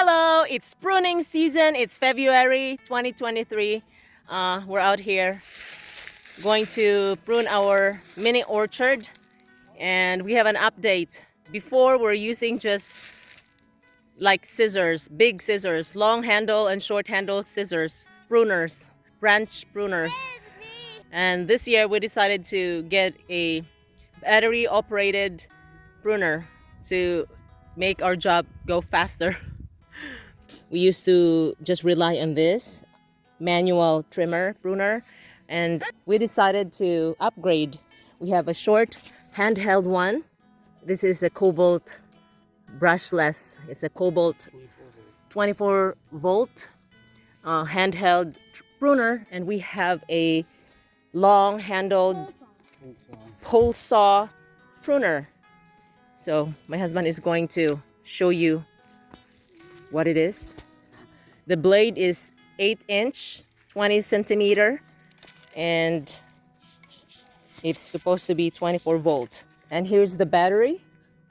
Hello, it's pruning season. It's February 2023. We're out here going to prune our mini orchard, and we have an update. Before, we're using just like scissors, big scissors, long handle and short handle scissors, pruners, branch pruners. And this year we decided to get a battery operated pruner to make our job go faster. We used to just rely on this manual trimmer pruner, and we decided to upgrade. We have a short handheld one. This is a Kobalt brushless. It's a Kobalt 24 volt handheld pruner, and we have a long handled pole saw pruner. So my husband is going to show you what it is. The blade is 8-inch, 20 centimeter, and it's supposed to be 24 volt. And here's the battery.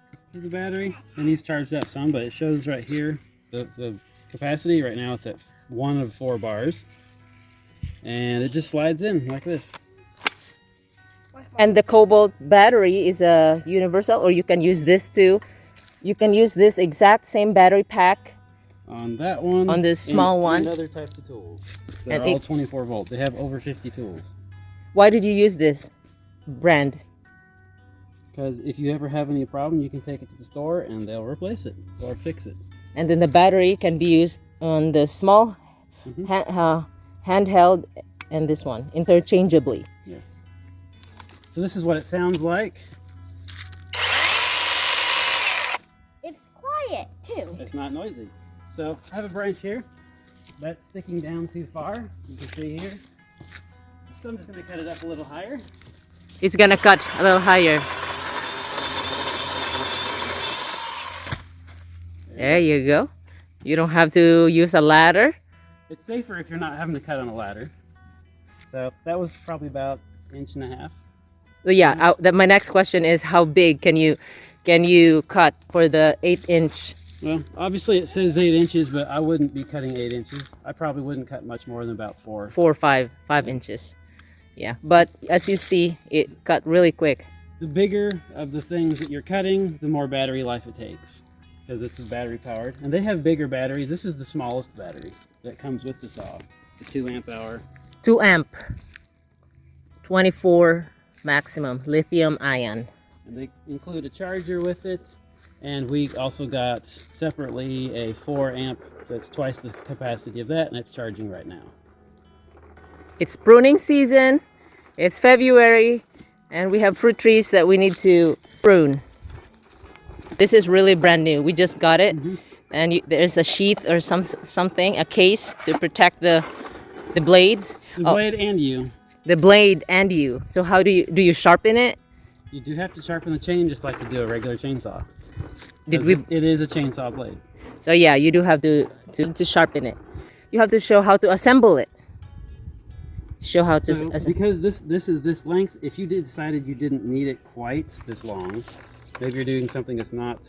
This is the battery, and he's charged up some, but it shows right here the capacity. Right now it's at 1 of 4 bars, and it just slides in like this. And the Kobalt battery is a universal, or you can use this too. You can use this exact same battery pack on that one, on this small one, and other types of tools. They're all 24 volt. They have over 50 tools. Why did you use this brand? Because if you ever have any problem, you can take it to the store and they'll replace it or fix it. And then the battery can be used on the small handheld and this one interchangeably. Yes. So this is what it sounds like. It's quiet too. It's not noisy. So I have a branch here that's sticking down too far. You can see here. So I'm just going to cut it up a little higher. It's gonna cut a little higher. There you go. You don't have to use a ladder. It's safer if you're not having to cut on a ladder. So that was probably about 1.5 inches. Well, yeah. My next question is, how big can you cut for the 8-inch? Well, obviously it says 8 inches, but I wouldn't be cutting 8 inches. I probably wouldn't cut much more than about 4. 4 or 5 inches. Yeah, but as you see, it cut really quick. The bigger of the things that you're cutting, the more battery life it takes, because this is battery powered. And they have bigger batteries. This is the smallest battery that comes with the saw, the 2 amp hour. 2 amp, 24 maximum lithium ion. And they include a charger with it. And we also got separately a 4 amp, so it's twice the capacity of that, and it's charging right now. It's pruning season, it's February, and we have fruit trees that we need to prune. This is really brand new. We just got it, and there's a sheath or something, a case to protect the blades. The blade and you. The blade and you. So how do you sharpen it? You do have to sharpen the chain just like you do a regular chainsaw. It is a chainsaw blade. So yeah, you do have to sharpen it. You have to show how to assemble it. Show how to because this is this length. If you decided you didn't need it quite this long, maybe you're doing something that's not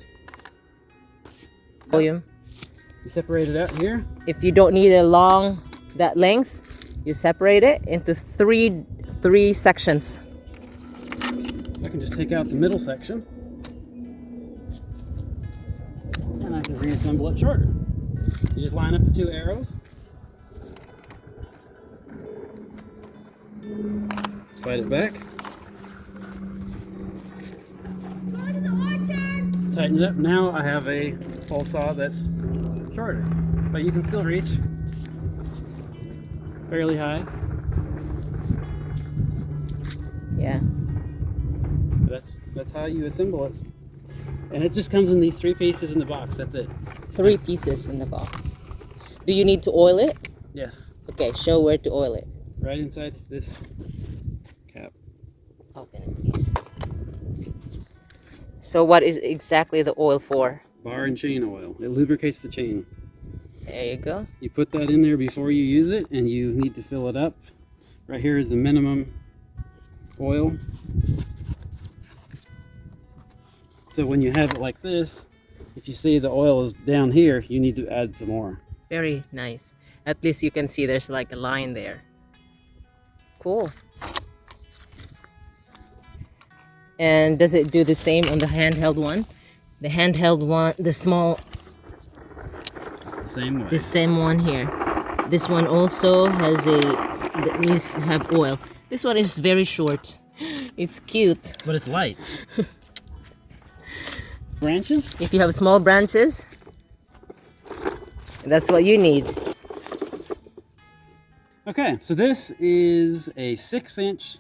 volume. You separate it out here. If you don't need that length, you separate it into three sections. So I can just take out the middle section, and I can reassemble it shorter. You just line up the 2 arrows. Slide it back. Tighten it up. Now I have a pole saw that's shorter, but you can still reach fairly high. Yeah. That's how you assemble it. And it just comes in these 3 pieces in the box. That's it. 3 pieces in the box. Do you need to oil it? Yes. Okay, show where to oil it. Right inside this cap. Open it, please. So what is exactly the oil for? Bar and chain oil. It lubricates the chain. There you go. You put that in there before you use it, and you need to fill it up. Right here is the minimum oil. So when you have it like this, if you see the oil is down here, you need to add some more. Very nice. At least you can see there's like a line there. Cool. And does it do the same on the handheld one? The handheld one, the small, It's the same way. the same one here. This one also has that needs to have oil. This one is very short. It's cute. But it's light. Branches? If you have small branches, that's what you need. Okay, so this is a 6-inch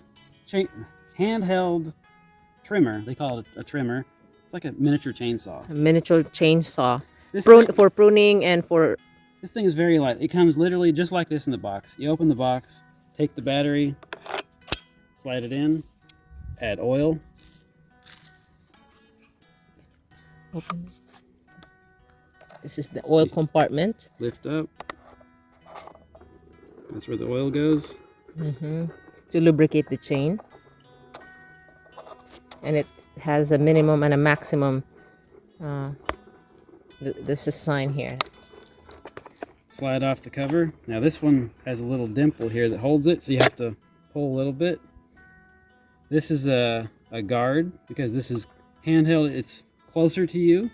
handheld trimmer. They call it a trimmer. It's like a miniature chainsaw. A miniature chainsaw. This For pruning and for... This thing is very light. It comes literally just like this in the box. You open the box, take the battery, slide it in, add oil. Open. This is the oil compartment. Lift up. That's where the oil goes. To lubricate the chain. And it has a minimum and a maximum. This is a sign here. Slide off the cover. Now this one has a little dimple here that holds it, so you have to pull a little bit. This is a guard because this is handheld. It's closer to you,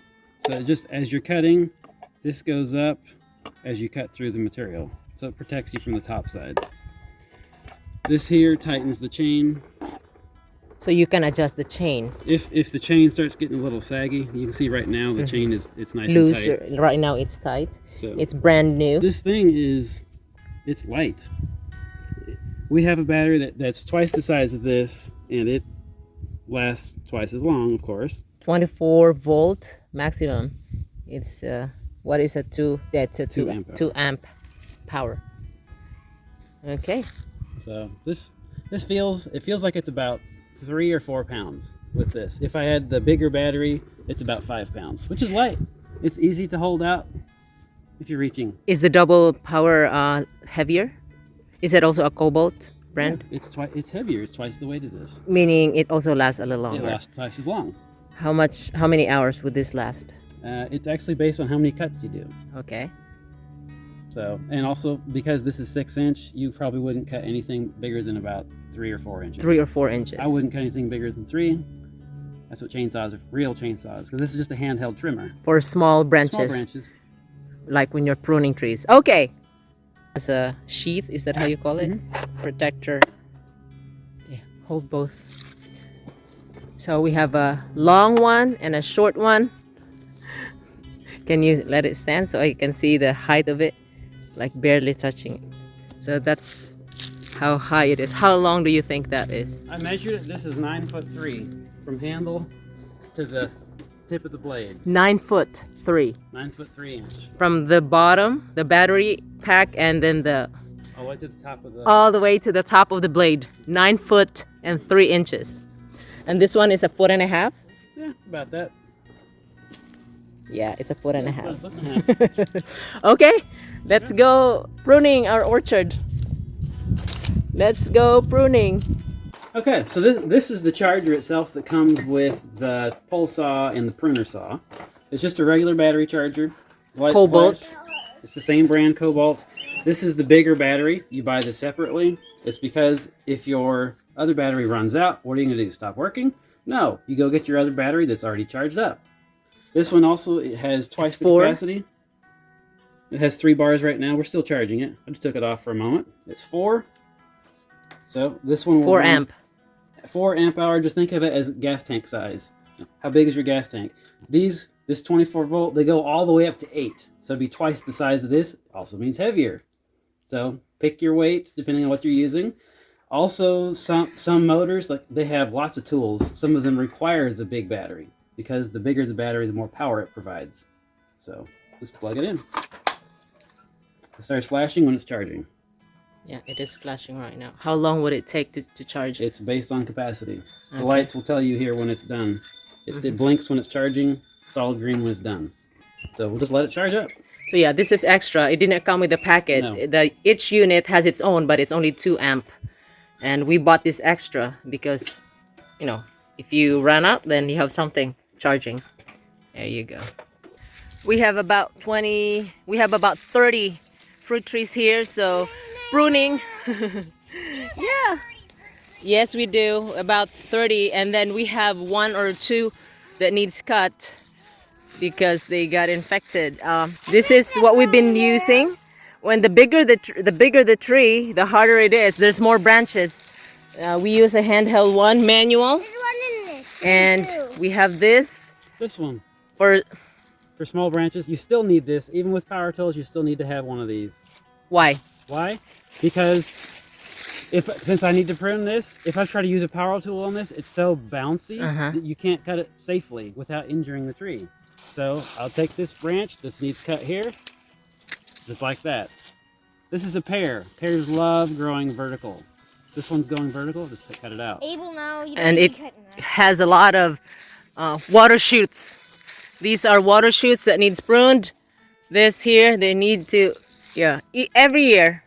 so just as you're cutting, this goes up as you cut through the material, so it protects you from the top side. This here tightens the chain. So you can adjust the chain. If the chain starts getting a little saggy, you can see right now the chain it's nice Loose. and tight. Right now it's tight. So It's brand new. this thing it's light. We have a battery that's twice the size of this, and it lasts twice as long, of course. 24 volt maximum. It's what is a 2? That's a 2 amp hour. 2 amp power. Okay. So it feels like it's about 3 or 4 pounds with this. If I had the bigger battery, it's about 5 pounds, which is light. It's easy to hold out if you're reaching. Is the double power heavier? Is it also a Kobalt brand? Yeah, it's heavier. It's twice the weight of this. Meaning it also lasts a little It longer. lasts twice as long. How many hours would this last? It's actually based on how many cuts you do. Okay. So, and also because this is 6-inch, you probably wouldn't cut anything bigger than about 3 or 4 inches. 3 or 4 inches. I wouldn't cut anything bigger than 3. That's what chainsaws are, real chainsaws, because this is just a handheld trimmer. For small branches. Small branches. Like when you're pruning trees. Okay. As a sheath, is that how you call it? Protector. Yeah, hold both. So we have a long one and a short one. Can you let it stand so I can see the height of it? Like barely touching it. So that's how high it is. How long do you think that is? I measured it. This is 9'3" from handle to the tip of the blade. 9'3" 9'3" from the bottom, the battery pack, and then the all the way to the top of the. all the way to the top of the blade. 9'3". And this one is a 1.5 feet. Yeah, about that. Yeah, it's a 1.5 About a foot and a half. Okay, let's go pruning our orchard. Let's go pruning. Okay, so this is the charger itself that comes with the pole saw and the pruner saw. It's just a regular battery charger. Lights Kobalt. flash. It's the same brand, Kobalt. This is the bigger battery. You buy this separately. It's because if your other battery runs out, what are you going to do? Stop working? No, you go get your other battery that's already charged up. This one also it has twice It's the 4. capacity. It has 3 bars right now. We're still charging it. I just took it off for a moment. It's 4. So this one will 4 run amp. 4 amp hour. Just think of it as gas tank size. How big is your gas tank? This 24 volt, they go all the way up to 8. So it'd be twice the size of this. Also means heavier. So pick your weight depending on what you're using. Also, some motors, like they have lots of tools. Some of them require the big battery because the bigger the battery, the more power it provides. So just plug it in. It starts flashing when it's charging. Yeah, it is flashing right now. How long would it take to charge it? It's based on capacity. The Okay. lights will tell you here when it's done. It blinks when it's charging, solid green when it's done. So we'll just let it charge up. So yeah, this is extra. It didn't come with the packet. No. Each unit has its own, but it's only 2 amp. And we bought this extra because, you know, if you run out, then you have something charging. There you go. We have about 20, we have about 30 fruit trees here, so pruning. Yeah. Yes, we do. About 30, and then we have 1 or 2 that needs cut because they got infected. This is what we've been using. When the bigger the bigger the tree, the harder it is. There's more branches. We use a handheld one, manual, There's one in this. and we have this This one. for For small branches, you still need this. Even with power tools, you still need to have one of these. why? Why? Because since I need to prune this, if I try to use a power tool on this, it's so bouncy that you can't cut it safely without injuring the tree. So I'll take this branch. This needs cut here, just like that. This is a pear. Pears love growing vertical. This one's going vertical. Just cut it out. Abel, no, you don't And need it to cut that. has a lot of water shoots. These are water shoots that needs pruned. This here, they need to, yeah, every year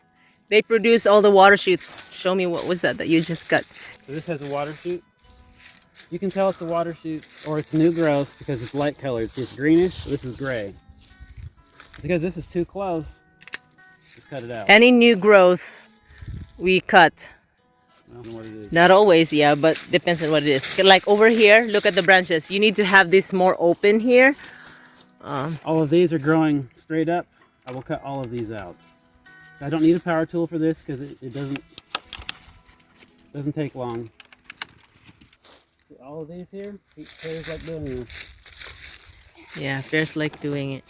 they produce all the water shoots. Show me, what was that you just cut? So this has a water shoot. You can tell it's a water shoot or it's new growth because it's light colored. See, it's greenish. This is gray. Because this is too close, just cut it out. Any new growth we cut. I don't know what it is. Not always, yeah, but depends on what it is. Like over here, look at the branches. You need to have this more open here. All of these are growing straight up. I will cut all of these out. So I don't need a power tool for this because it doesn't take long. See, all of these here, pears like doing this. Yeah, bears like doing it.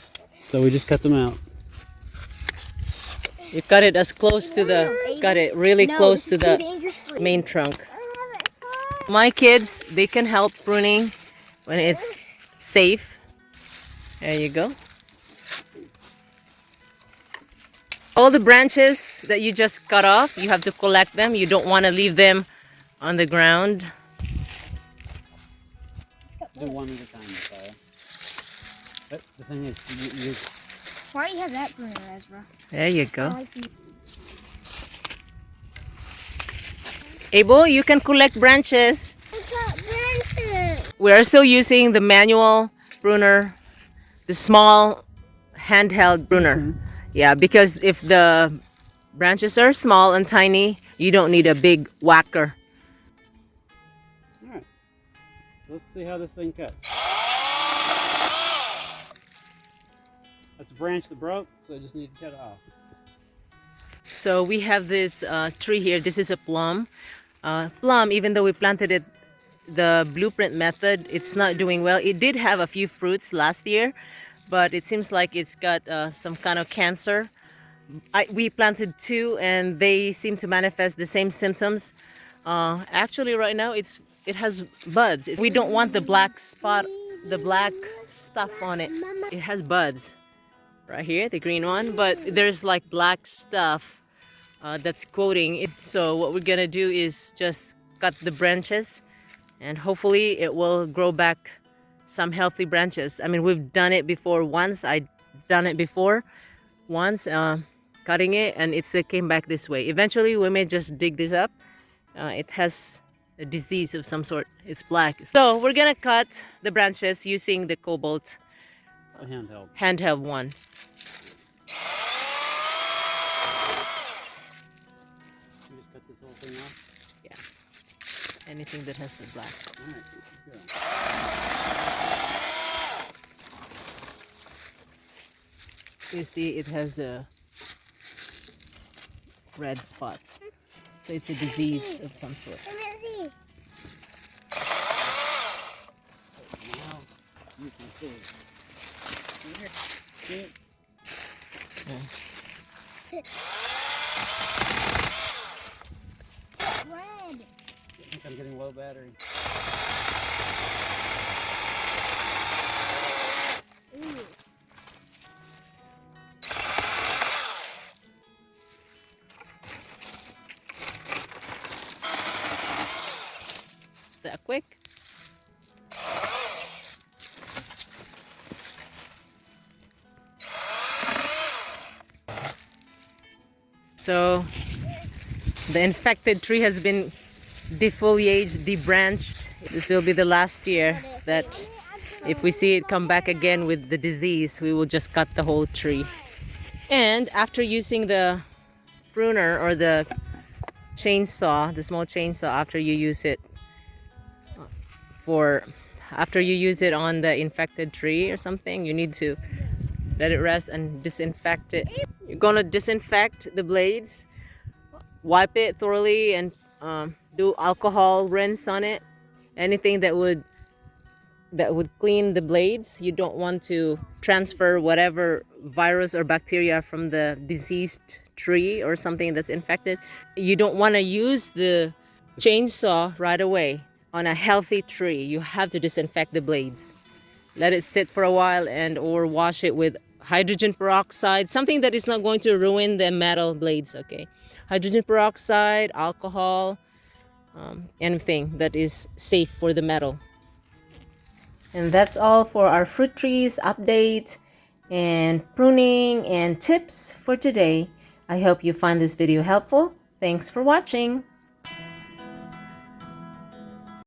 So we just cut them out. You cut it as close to the, cut it really close to the main trunk. My kids, they can help pruning when it's safe. There you go. All the branches that you just cut off, you have to collect them. You don't want to leave them on the ground. Do one at a time, Messiah. But the thing is, you Why do you have that pruner, Ezra? There you I go. like you. Abel, you can collect branches. I got branches. We are still using the manual pruner, the small handheld pruner. Yeah, because if the branches are small and tiny, you don't need a big whacker. Alright. So let's see how this thing cuts. That's a branch that broke, so I just need to cut it off. So we have this tree here. This is a plum. Plum, even though we planted it the blueprint method, it's not doing well. It did have a few fruits last year, but it seems like it's got some kind of cancer. We planted 2 and they seem to manifest the same symptoms. Actually right now it has buds. We don't want the black spot, the black stuff on it. It has buds right here, the green one, but there's like black stuff that's coating it. So what we're gonna do is just cut the branches and hopefully it will grow back some healthy branches. I mean, we've done it before once. I done it before once, cutting it, and it still came back this way. Eventually we may just dig this up. It has a disease of some sort. It's black. So we're gonna cut the branches using the Kobalt A handheld. handheld one. You just cut this whole thing off. Yeah. Anything that has a black. Alright, let's go. You see, it has a red spot. So it's a disease of some sort. Come here, see. Now you can see. Here. See it? Red. I think I'm getting low battery. Ooh. Is that quick? So the infected tree has been defoliated, debranched. This will be the last year that If we see it come back again with the disease, we will just cut the whole tree. And after using the pruner or the chainsaw, the small chainsaw, after you use it on the infected tree or something, you need to let it rest and disinfect it. You're gonna disinfect the blades, wipe it thoroughly, and do alcohol rinse on it. Anything that would clean the blades. You don't want to transfer whatever virus or bacteria from the diseased tree or something that's infected. You don't want to use the chainsaw right away on a healthy tree. You have to disinfect the blades. Let it sit for a while or wash it with hydrogen peroxide, something that is not going to ruin the metal blades, okay? Hydrogen peroxide, alcohol, anything that is safe for the metal. And that's all for our fruit trees update and pruning and tips for today. I hope you find this video helpful. Thanks for watching.